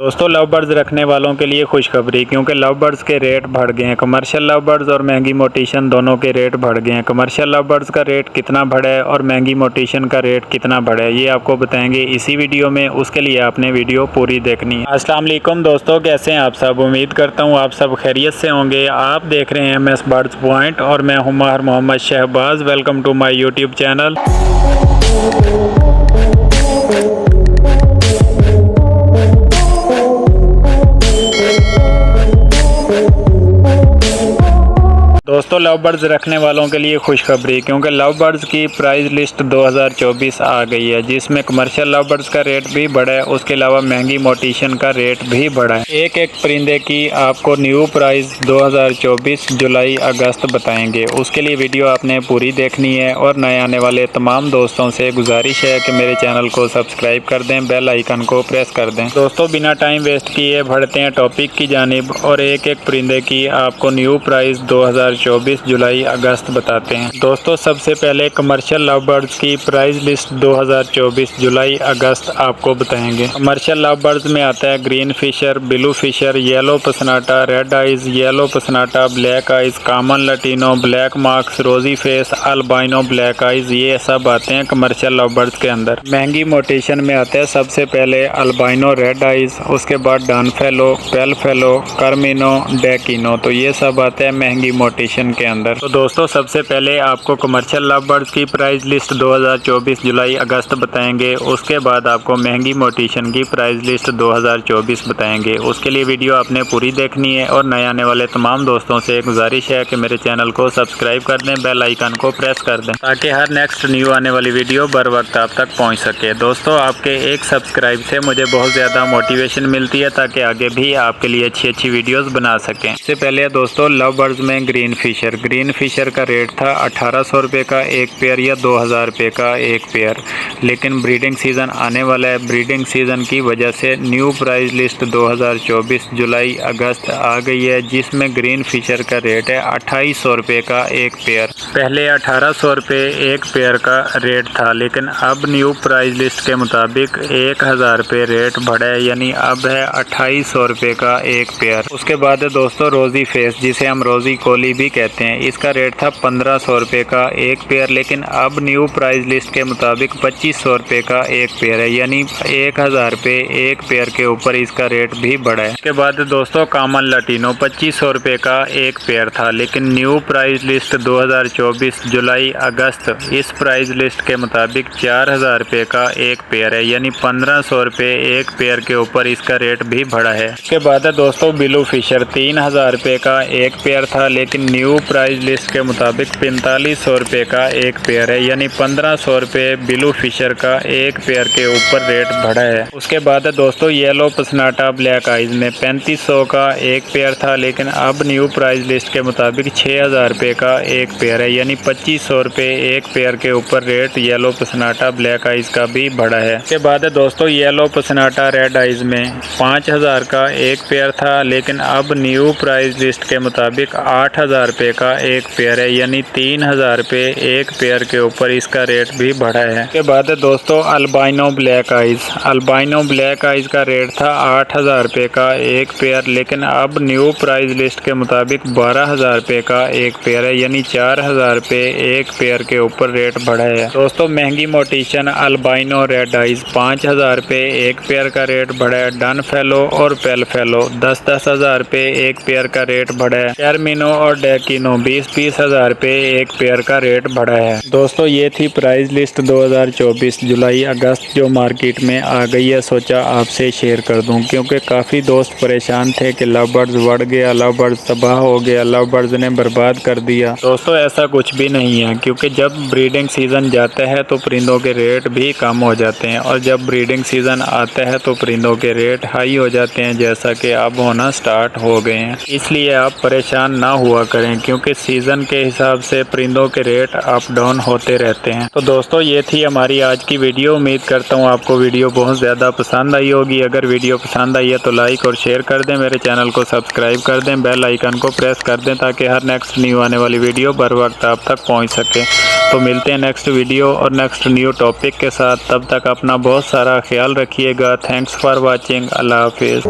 दोस्तों love birds रखने वालों के लिए खुशखबरी, क्योंकि लव बर्ड्स के रेट बढ़ गए हैं। कमर्शियल लव बर्ड्स और महंगी मोटिशन दोनों के रेट बढ़ गए हैं। कमर्शियल लव बर्ड्स का रेट कितना बढ़ा है और महंगी मोटिशन का रेट कितना बढ़ा है, ये आपको बताएंगे इसी वीडियो में। उसके लिए आपने वीडियो पूरी देखनी है। अस्सलाम वालेकुम दोस्तों, कैसे हैं आप सब? उम्मीद करता हूँ आप सब खैरियत से होंगे। आप देख रहे हैं MS बर्ड्स पॉइंट और मैं हूँ Mahir Mohammad Shahbaz. Welcome to my YouTube channel. दोस्तों लव बर्ड्स रखने वालों के लिए खुशखबरी, क्योंकि लव बर्ड्स की प्राइस लिस्ट 2024 आ गई है, जिसमें कमर्शियल लव बर्ड्स का रेट भी बढ़ा है। उसके अलावा महंगी मोटिशन का रेट भी बढ़ा है। एक एक परिंदे की आपको न्यू प्राइस 2024 जुलाई अगस्त बताएंगे। उसके लिए वीडियो आपने पूरी देखनी है और नए आने वाले तमाम दोस्तों से गुजारिश है कि मेरे चैनल को सब्सक्राइब कर दें, बेल आइकन को प्रेस कर दें। दोस्तों बिना टाइम वेस्ट किए बढ़ते हैं टॉपिक की जानिब और एक एक परिंदे की आपको न्यू प्राइस 2024 जुलाई अगस्त बताते हैं। दोस्तों सबसे पहले कमर्शियल लव बर्ड्स की प्राइस लिस्ट 2024 जुलाई अगस्त आपको बताएंगे। कमर्शियल लव बर्ड्स में आता है green Fischer, blue Fischer, yellow पसनाटा, रेड आइज, येलो पसनाटा, black eyes, common lutino, black marks, rosy face, albino black eyes, ये सब आते हैं कमर्शियल लव बर्ड्स के अंदर। महंगी मोटिशन में आता है सबसे पहले अल्बाइनो रेड आइज, उसके बाद डन फेलो, पेल फेलो, कर्मिनो, डेकिनो, तो ये सब आते हैं महंगी मोटिशन के अंदर। तो दोस्तों सबसे पहले आपको कमर्शियल लव बर्ड्स की प्राइस लिस्ट 2024 जुलाई अगस्त बताएंगे। उसके बाद आपको महंगी मोटिशन की प्राइस लिस्ट 2024 बताएंगे। उसके लिए वीडियो आपने पूरी देखनी है और नए आने वाले तमाम दोस्तों से गुजारिश है कि मेरे चैनल को सब्सक्राइब कर दें, बेल आइकन को प्रेस कर दें, ताकि हर नेक्स्ट न्यू आने वाली वीडियो बर वक्त आप तक पहुँच सके। दोस्तों आपके एक सब्सक्राइब से मुझे बहुत ज़्यादा मोटिवेशन मिलती है, ताकि आगे भी आपके लिए अच्छी अच्छी वीडियोज़ बना सकें। इससे पहले दोस्तों लव बर्ड्स में ग्रीन फिशर का रेट था 1800 रुपये का एक पेयर या 2000 रुपये का एक पेयर, लेकिन ब्रीडिंग सीज़न आने वाला है। ब्रीडिंग सीज़न की वजह से न्यू प्राइस लिस्ट 2024 जुलाई अगस्त आ गई है, जिसमें ग्रीन फिशर का रेट है 2800 रुपये का एक पेयर। पहले 1800 रुपये एक पेयर का रेट था, लेकिन अब न्यू प्राइस लिस्ट के मुताबिक 1000 रुपये रेट बढ़ा है, यानी अब है 2800 रुपये का एक पेयर। उसके बाद दोस्तों रोजी फेस, जिसे हम रोजी कोली भी कहते हैं, इसका रेट था 1500 रुपये का एक पेयर, लेकिन अब न्यू प्राइस लिस्ट के मुताबिक 2500 रुपये का एक पेयर है, यानी 1000 रुपये एक पेयर के ऊपर इसका रेट भी बढ़ा है। उसके बाद दोस्तों कॉमन लटीनो 2500 रुपये का एक पेयर था, लेकिन न्यू प्राइस लिस्ट 2024 जुलाई अगस्त इस प्राइस लिस्ट के मुताबिक 4000 रुपये का एक पेयर है, यानी 1500 रुपये एक पेयर के ऊपर इसका रेट भी बढ़ा है। उसके बाद दोस्तों ब्लू फिशर 3000 रुपये का एक पेयर था, लेकिन न्यू प्राइस लिस्ट के मुताबिक 4500 रुपये का एक पेयर है, यानी 1500 रुपये ब्लू फिशर का एक पेयर के ऊपर रेट बढ़ा है। उसके बाद दोस्तों येलो पसनाटा ब्लैक आइज में 3500 का एक पेयर था, लेकिन अब न्यू प्राइस लिस्ट के मुताबिक 6000 रुपये का एक पेयर है, यानी 2500 रुपये एक पेयर के ऊपर रेट येलो पसनाटा ब्लैक आइज का भी बढ़ा है। उसके बाद दोस्तों येलो पसनाटा रेड आइज में 5000 का एक पेयर था, लेकिन अब न्यू प्राइस लिस्ट के मुताबिक 8000 रुपये का एक पेयर है, यानी 3000 रुपये एक पेयर के ऊपर इसका रेट भी बढ़ा है। उसके बाद दोस्तों अल्बाइनो ब्लैक आइज का रेट था 8000 रुपये का एक पेयर, लेकिन अब न्यू प्राइस लिस्ट के मुताबिक 12000 रुपये का एक पेयर है, यानी 4000 रुपये एक पेयर के ऊपर रेट बढ़ा है। दोस्तों महंगी मोटिशन अल्बाइनो रेड आइज 5000 रुपये एक पेयर का रेट बढ़ा है। डन फेलो और पेल फेलो 10-10 हजार रुपये एक पेयर का रेट बढ़ा है। टर्मिनो और डेकिनो 20-20 हजार रुपये एक पेयर का रेट बढ़ा है। दोस्तों ये थी प्राइस लिस्ट 2024 जुलाई अगस्त जो मार्केट में आ गई है। सोचा आपसे शेयर कर दूं, क्योंकि काफ़ी दोस्त परेशान थे कि लव बर्ड्स बढ़ गया, लव बर्ड्स तबाह हो गया, लव बर्ड्स ने बर्बाद कर दिया। दोस्तों ऐसा कुछ भी नहीं है, क्योंकि जब ब्रीडिंग सीज़न जाता है तो परिंदों के रेट भी कम हो जाते हैं, और जब ब्रीडिंग सीज़न आता है तो परिंदों के रेट हाई हो जाते हैं, जैसा कि अब होना स्टार्ट हो गए हैं। इसलिए आप परेशान ना हुआ करें, क्योंकि सीज़न के हिसाब से परिंदों के रेट अप डाउन होते रहते हैं। तो दोस्तों ये थी हमारी आज की वीडियो। उम्मीद करता हूँ आपको वीडियो बहुत ज़्यादा पसंद आई होगी। अगर वीडियो पसंद आई है तो लाइक और शेयर कर दें, मेरे चैनल को सब्सक्राइब कर दें, बेल आइकन को प्रेस कर दें ताकि हर नेक्स्ट न्यू आने वाली वीडियो बर वक्त आप तक पहुँच सके। तो मिलते हैं नेक्स्ट वीडियो और नेक्स्ट न्यू टॉपिक के साथ। तब तक अपना बहुत सारा ख्याल रखिएगा। Thanks for watching. अल्लाह हाफिज़।